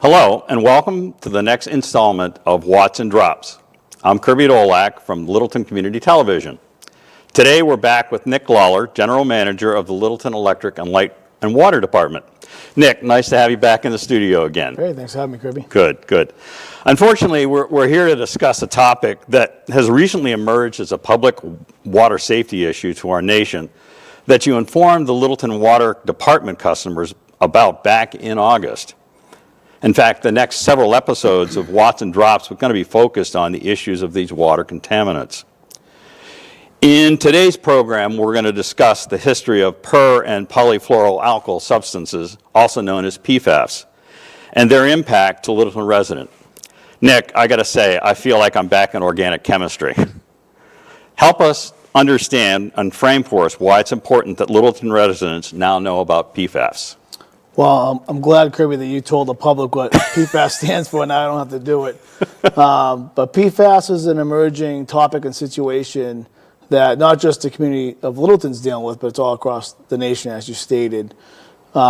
Hello, and welcome to the next installment of Watts and Drops. I'm Kirby Dolak from Littleton Community Television. Today we're back with Nick Lawler, General Manager of the Littleton Electric and Light and Water Department. Nick, nice to have you back in the studio again. Great, thanks for having me, Kirby. Good, good. Unfortunately, we're here to discuss a topic that has recently emerged as a public water safety issue to our nation that you informed the Littleton Water Department customers about back in August. In fact, the next several episodes of Watts and Drops are going to be focused on the issues of these water contaminants. In today's program, we're going to discuss the history of per- and polyfluoroalkyl substances, also known as PFAS, and their impact to Littleton residents. Nick, I got to say, I feel like I'm back in organic chemistry. Help us understand and frame for us why it's important that Littleton residents now know about PFAS. Well, I'm glad, Kirby, that you told the public what PFAS stands for, and now I don't have to do it. But PFAS is an emerging topic and situation that not just the community of Littleton's dealing with, but it's all across the nation, as you stated. We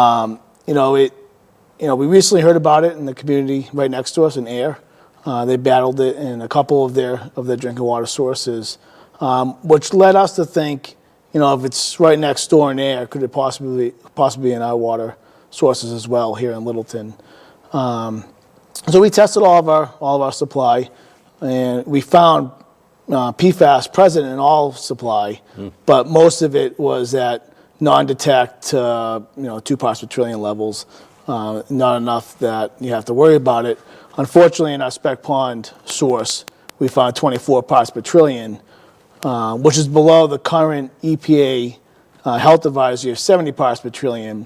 recently heard about it in the community right next to us in Air. They battled it in a couple of their drinking water sources, which led us to think, if it's right next door in Air, could it possibly be in our water sources as well here in Littleton? So we tested all of our supply, and we found PFAS present in all supply, but most of it was at non-detect, 2 parts per trillion levels, not enough that you have to worry about it. Unfortunately, in our Spec Pond source, we found 24 parts per trillion, which is below the current EPA health advisory of 70 parts per trillion.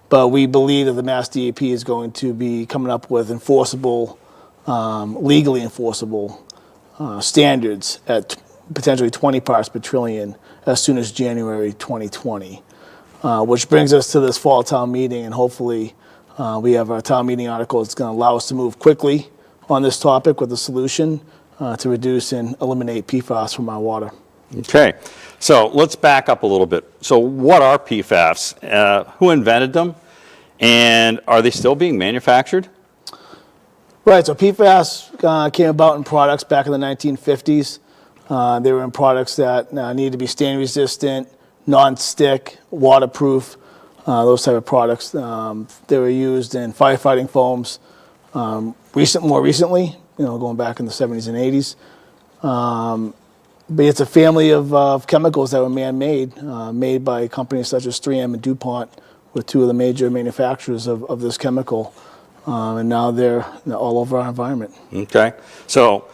But we believe that the Mass DEP is going to be coming up with enforceable, legally enforceable standards at potentially 20 parts per trillion as soon as January 2020, which brings us to this fall town meeting, and hopefully we have our town meeting article that's going to allow us to move quickly on this topic with a solution to reduce and eliminate PFAS from our water. Okay, so let's back up a little bit. So what are PFAS? Who invented them? And are they still being manufactured? Right, so PFAS came about in products back in the 1950s. They were in products that needed to be stain resistant, non-stick, waterproof, those type of products. They were used in firefighting foams more recently, going back in the 70s and 80s. But it's a family of chemicals that were man-made, made by companies such as 3M and DuPont, with 2 of the major manufacturers of this chemical. And now they're all over our environment. Okay. So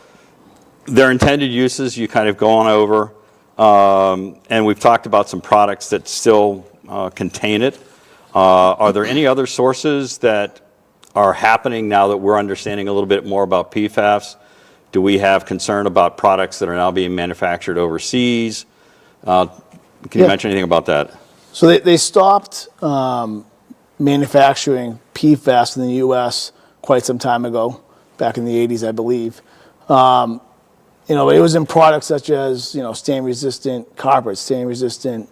their intended uses you kind of gone over, and we've talked about some products that still contain it. Are there any other sources that are happening now that we're understanding a little bit more about PFAS? Do we have concern about products that are now being manufactured overseas? Can you mention anything about that? So they stopped manufacturing PFAS in the U.S. quite some time ago, back in the 80s, I believe. It was in products such as stain-resistant carpet, stain-resistant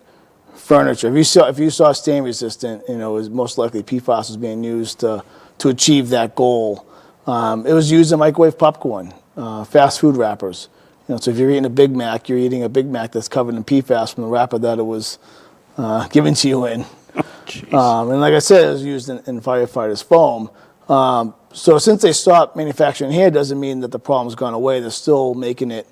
furniture. If you saw stain-resistant, it was most likely PFAS was being used to achieve that goal. It was used in microwave popcorn. Fast food wrappers. So if you're eating a Big Mac, you're eating a Big Mac that's covered in PFAS from the wrapper that it was given to you in. And like I said, it was used in firefighters' foam. So since they stopped manufacturing here, doesn't mean that the problem's gone away. They're still making it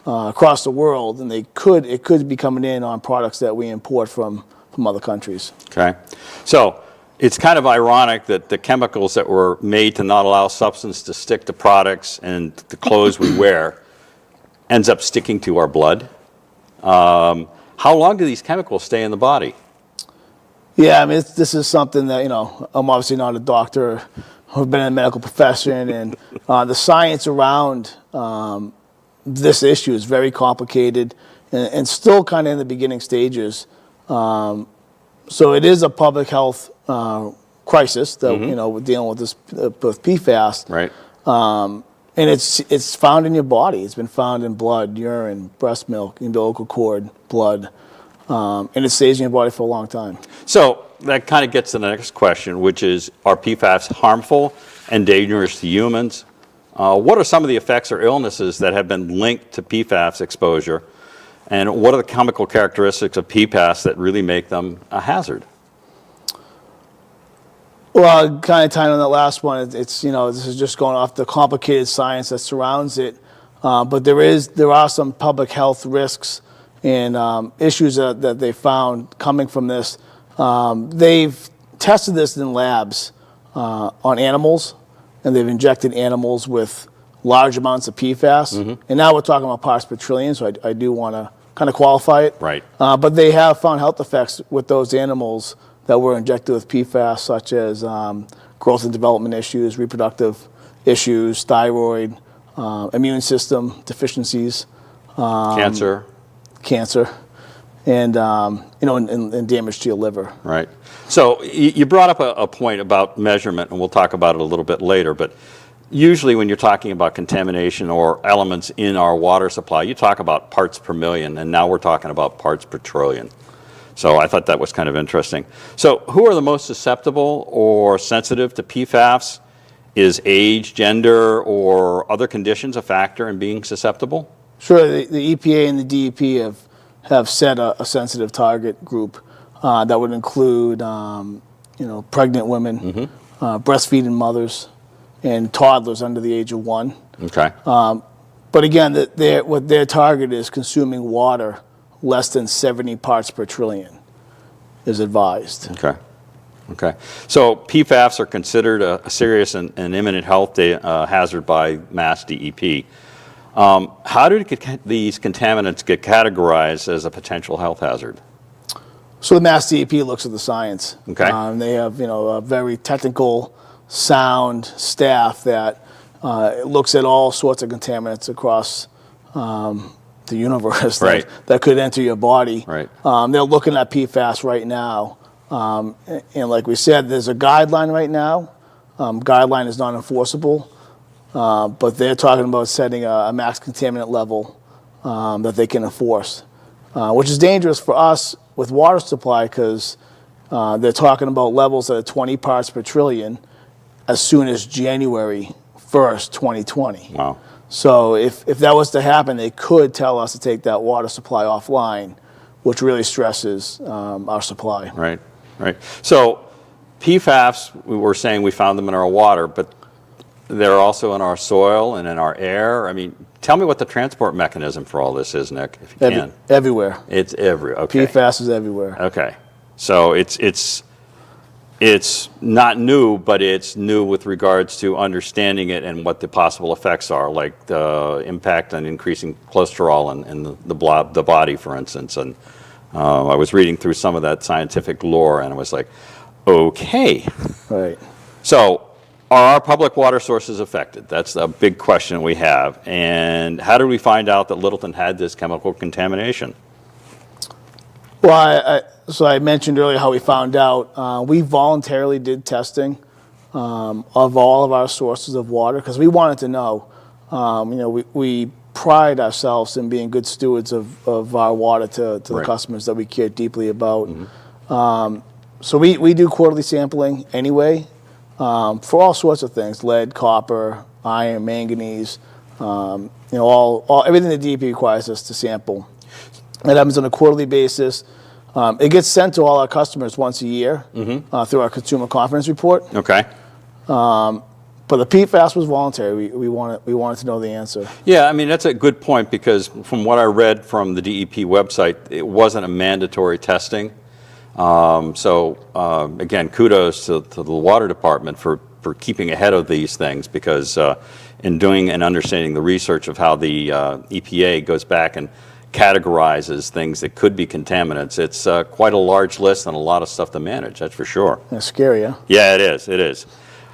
across the world, and it could be coming in on products that we import from other countries. Okay. So it's kind of ironic that the chemicals that were made to not allow substance to stick to products and the clothes we wear ends up sticking to our blood. How long do these chemicals stay in the body? Yeah, I mean, this is something that, I'm obviously not a doctor. I've been in the medical profession, and the science around this issue is very complicated and still kind of in the beginning stages. So it is a public health crisis that we're dealing with this with PFAS. Right. And it's found in your body. It's been found in blood, urine, breast milk, umbilical cord, blood, and it stays in your body for a long time. So that kind of gets to the next question, which is, are PFAS harmful? and dangerous to humans. What are some of the effects or illnesses that have been linked to PFAS exposure? And what are the chemical characteristics of PFAS that really make them a hazard? Well, kind of tying on that last one, it's this is just going off the complicated science that surrounds it, but there are some public health risks and issues that they found coming from this. They've tested this in labs on animals, and they've injected animals with large amounts of PFAS, and now we're talking about parts per trillion, so I do want to kind of qualify it. Right. But they have found health effects with those animals that were injected with PFAS, such as growth and development issues, reproductive issues, thyroid, immune system deficiencies, Cancer. and and damage to your liver. Right. So you brought up a point about measurement, and we'll talk about it a little bit later, but usually when you're talking about contamination or elements in our water supply, you talk about parts per million, and now we're talking about parts per trillion. So I thought that was kind of interesting. So who are the most susceptible or sensitive to PFAS? Is age, gender, or other conditions a factor in being susceptible? Sure, the EPA and the DEP have set a sensitive target group that would include pregnant women, breastfeeding mothers, and toddlers under the age of 1. Okay. But again, what their target is consuming water less than 70 parts per trillion is advised. Okay. Okay. So PFAS are considered a serious and imminent health hazard by Mass DEP. How do these contaminants get categorized as a potential health hazard? So the Mass DEP looks at the science. Okay. They have a very technical, sound staff that looks at all sorts of contaminants across the universe Right. that could enter your body. Right. They're looking at PFAS right now. And like we said, there's a guideline right now. Guideline is not enforceable, but they're talking about setting a max contaminant level that they can enforce, which is dangerous for us with water supply because they're talking about levels that are 20 parts per trillion as soon as January 1st, 2020. Wow. So if that was to happen, they could tell us to take that water supply offline, which really stresses our supply. Right. Right. So PFAS, we were saying we found them in our water, but they're also in our soil and in our air. I mean, tell me what the transport mechanism for all this is, Nick, if you can. Everywhere. It's everywhere. Okay. PFAS is everywhere. Okay. So it's not new, but it's new with regards to understanding it and what the possible effects are, like the impact on increasing cholesterol in the body, for instance. And I was reading through some of that scientific lore, and I was like, okay. Right. So are our public water sources affected? That's a big question we have. And how did we find out that Littleton had this chemical contamination? Well, so I mentioned earlier how we found out. We voluntarily did testing of all of our sources of water because we wanted to know. We pride ourselves in being good stewards of our water to the Right. customers that we care deeply about. So we do quarterly sampling anyway for all sorts of things: lead, copper, iron, manganese. Everything the DEP requires us to sample. It happens on a quarterly basis. It gets sent to all our customers once a year through our consumer confidence report. Okay. But the PFAS was voluntary. We wanted to know the answer. Yeah, I mean, that's a good point because from what I read from the DEP website, it wasn't a mandatory testing. Again, kudos to the water department for keeping ahead of these things because in doing and understanding the research of how the EPA goes back and categorizes things that could be contaminants, it's quite a large list and a lot of stuff to manage, that's for sure. That's scary, huh? Yeah, it is. It is.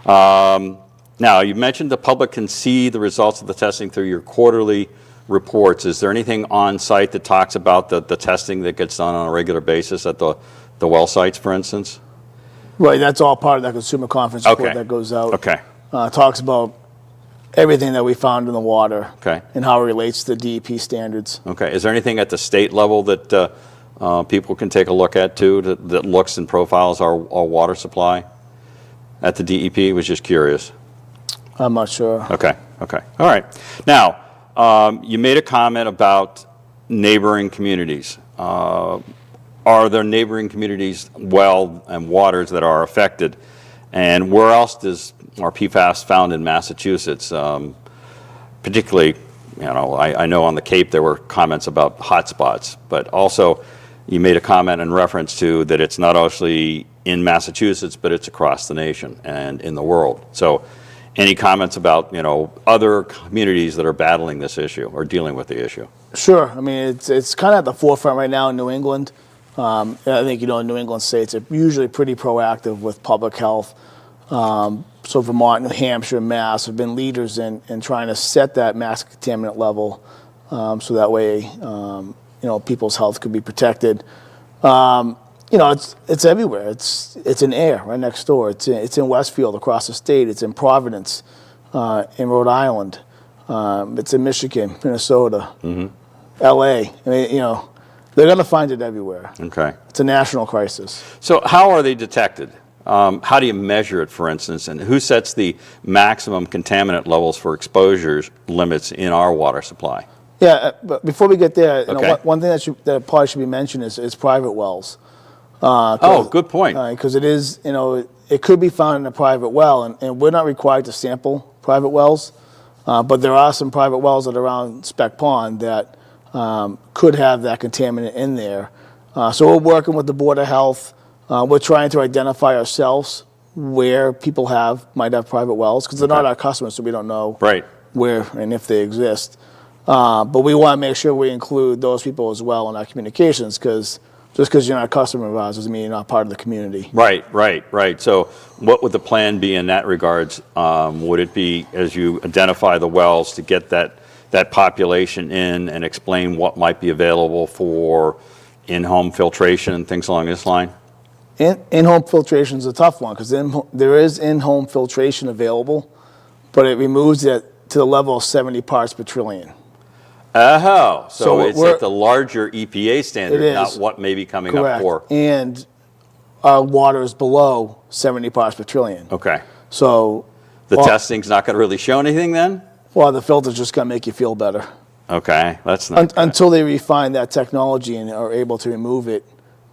Now, you mentioned the public can see the results of the testing through your quarterly reports. Is there anything on site that talks about the testing that gets done on a regular basis at the well sites, for instance? Right, that's all part of that consumer conference report Okay. that goes out. Okay. Talks about everything that we found in the water Okay. and how it relates to DEP standards. Okay. Is there anything at the state level that people can take a look at too that looks and profiles our water supply at the DEP? Was just curious. I'm not sure. Okay, okay, all right. Now, you made a comment about neighboring communities. Are there neighboring communities, well, and waters that are affected? And where else are PFAS found in Massachusetts? Particularly, I know on the Cape there were comments about hotspots, but also you made a comment in reference to that it's not actually in Massachusetts, but it's across the nation and in the world. So any comments about, other communities that are battling this issue or dealing with the issue? Sure. I mean, it's kind of at the forefront right now in New England. I think, in New England states are usually pretty proactive with public health. So Vermont, New Hampshire, Mass have been leaders in trying to set that mass contaminant level so that way, people's health could be protected. It's everywhere. It's in air right next door. It's in Westfield across the state. It's in Providence, in Rhode Island. It's in Michigan, Minnesota, L.A. I mean, they're going to find it everywhere. Okay. It's a national crisis. So how are they detected? How do you measure it, for instance, and who sets the maximum contaminant levels for exposure limits in our water supply? Yeah, but before we get there, Okay. one thing that probably should be mentioned is private wells. Good point. Because it is, it could be found in a private well, and we're not required to sample private wells, but there are some private wells that are around Spec Pond that could have that contaminant in there. So we're working with the Board of Health. We're trying to identify ourselves where people might have private wells, because they're not our customers, so we don't know where and if they exist. But we want to make sure we include those people as well in our communications, because just because you're not a customer of ours doesn't mean you're not part of the community. Right. So what would the plan be in that regards? Would it be, as you identify the wells, to get that population in and explain what might be available for in-home filtration and things along this line? In-home filtration is a tough one, because there is in-home filtration available, but it removes it to the level of 70 parts per trillion. Oh, so it's at the larger EPA standard, not what may be coming up for. And our water is below 70 parts per trillion. Okay. So the testing's not going to really show anything then? Well, the filter's just going to make you feel better. Okay, that's not until they refine that technology and are able to remove it,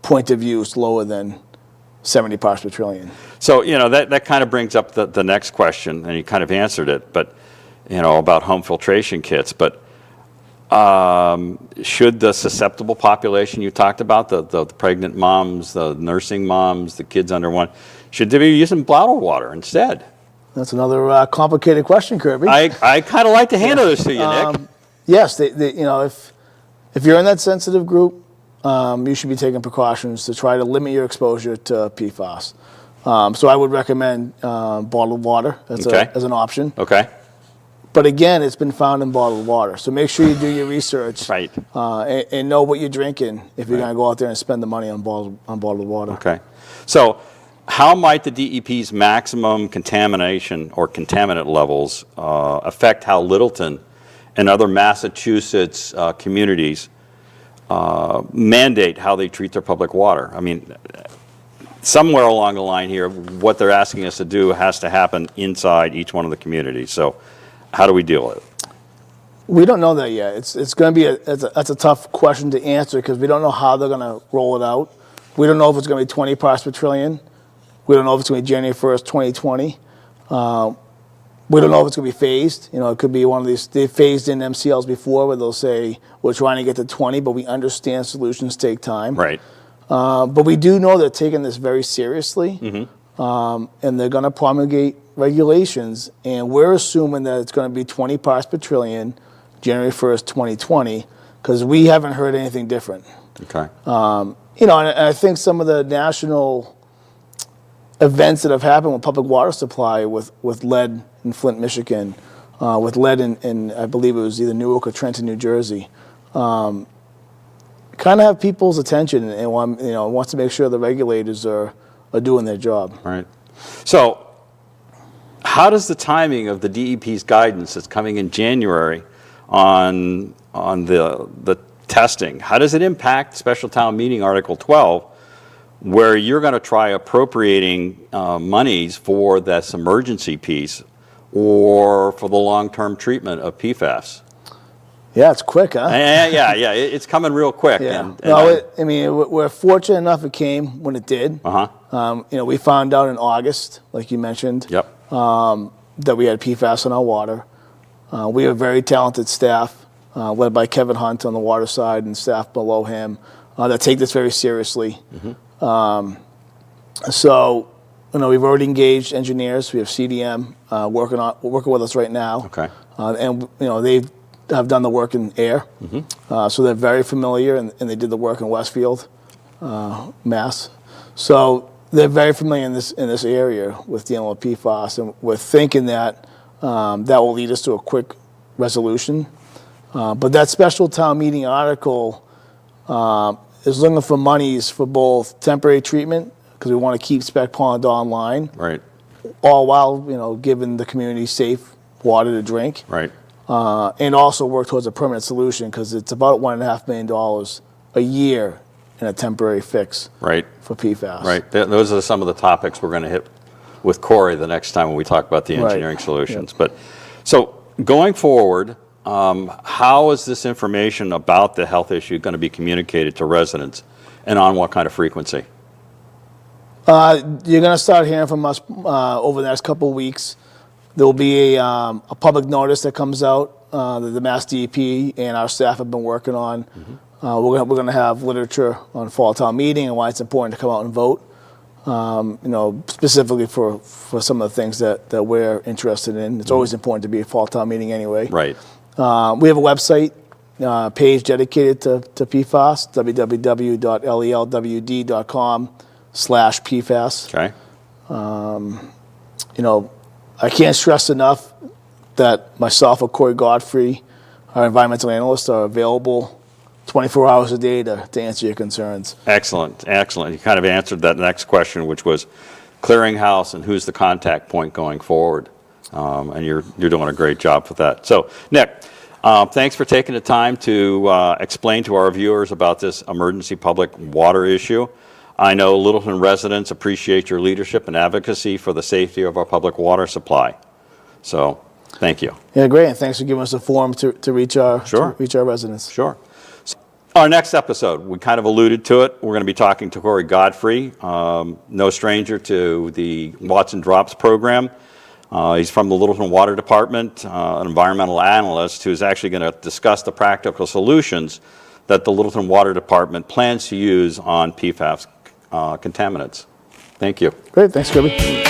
point of use lower than 70 parts per trillion. So, that kind of brings up the next question, and you kind of answered it, but, about home filtration kits. But should the susceptible population you talked about, the pregnant moms, the nursing moms, the kids under one, should they be using bottled water instead? That's another complicated question, Kirby. I kind of like to handle this to you, Nick. Yes, if you're in that sensitive group, you should be taking precautions to try to limit your exposure to PFAS. So I would recommend bottled water as an option. Okay. But again, it's been found in bottled water. So make sure you do your research and know what you're drinking if you're going to go out there and spend the money on bottled water. Okay. So how might the DEP's maximum contamination or contaminant levels affect how Littleton and other Massachusetts communities mandate how they treat their public water? I mean, somewhere along the line here, what they're asking us to do has to happen inside each one of the communities. So how do we deal with it? We don't know that yet. It's going to be that's a tough question to answer, because we don't know how they're going to roll it out. We don't know if it's going to be 20 parts per trillion. We don't know if it's going to be January 1st, 2020. We don't know if it's going to be phased. It could be one of these. They've phased in MCLs before, where they'll say we're trying to get to 20, but we understand solutions take time. Right. But we do know they're taking this very seriously, and they're going to promulgate regulations, and we're assuming that it's going to be 20 parts per trillion, January 1st, 2020, because we haven't heard anything different. Okay. And I think some of the national events that have happened with public water supply, with lead in Flint, Michigan, with lead in I believe it was either Newark or Trenton, New Jersey, kind of have people's attention, and wants to make sure the regulators are doing their job. Right. So how does the timing of the DEP's guidance that's coming in January on the testing, how does it impact Special Town Meeting Article 12, where you're going to try appropriating monies for this emergency piece or for the long-term treatment of PFAS? Yeah, it's quick, huh? Yeah, it's coming real quick. Yeah. No, I mean, we're fortunate enough it came when it did. We found out in August, like you mentioned, Yep. that we had PFAS in our water. We have very talented staff, led by Kevin Hunt on the water side and staff below him, that take this very seriously. So, we've already engaged engineers. We have CDM working with us right now. Okay. And they have done the work in air, so they're very familiar, and they did the work in Westfield, Mass. So they're very familiar in this area with dealing with PFAS, and we're thinking that that will lead us to a quick resolution. But that special town meeting article is looking for monies for both temporary treatment, because we want to keep Spec Pond online, Right. all while giving the community safe water to drink. Right. And also work towards a permanent solution, because it's about $1.5 million a year in a temporary fix for PFAS. Right. Those are some of the topics we're going to hit with Corey the next time when we talk about the engineering solutions. Yep. But so going forward, how is this information about the health issue going to be communicated to residents, and on what kind of frequency? You're going to start hearing from us over the next couple of weeks. There will be a public notice that comes out that the Mass DEP and our staff have been working on. We're going to have literature on fall town meeting and why it's important to come out and vote. Specifically for some of the things that we're interested in. It's always important to be a fall town meeting anyway. Right. We have a website page dedicated to PFAS, www.lelwd.com/PFAS. Okay. I can't stress enough that myself or Corey Godfrey, our environmental analyst, are available 24 hours a day to answer your concerns. Excellent. You kind of answered that next question, which was clearinghouse and who's the contact point going forward. And you're doing a great job with that. So, Nick, thanks for taking the time to explain to our viewers about this emergency public water issue. I know Littleton residents appreciate your leadership and advocacy for the safety of our public water supply. So, thank you. Yeah, great, and thanks for giving us a forum to reach our residents. Sure. So, our next episode, we kind of alluded to it. We're going to be talking to Corey Godfrey, no stranger to the Watson Drops program. He's from the Littleton Water Department, an environmental analyst who's actually going to discuss the practical solutions that the Littleton Water Department plans to use on PFAS contaminants. Thank you. Great, thanks, Kirby.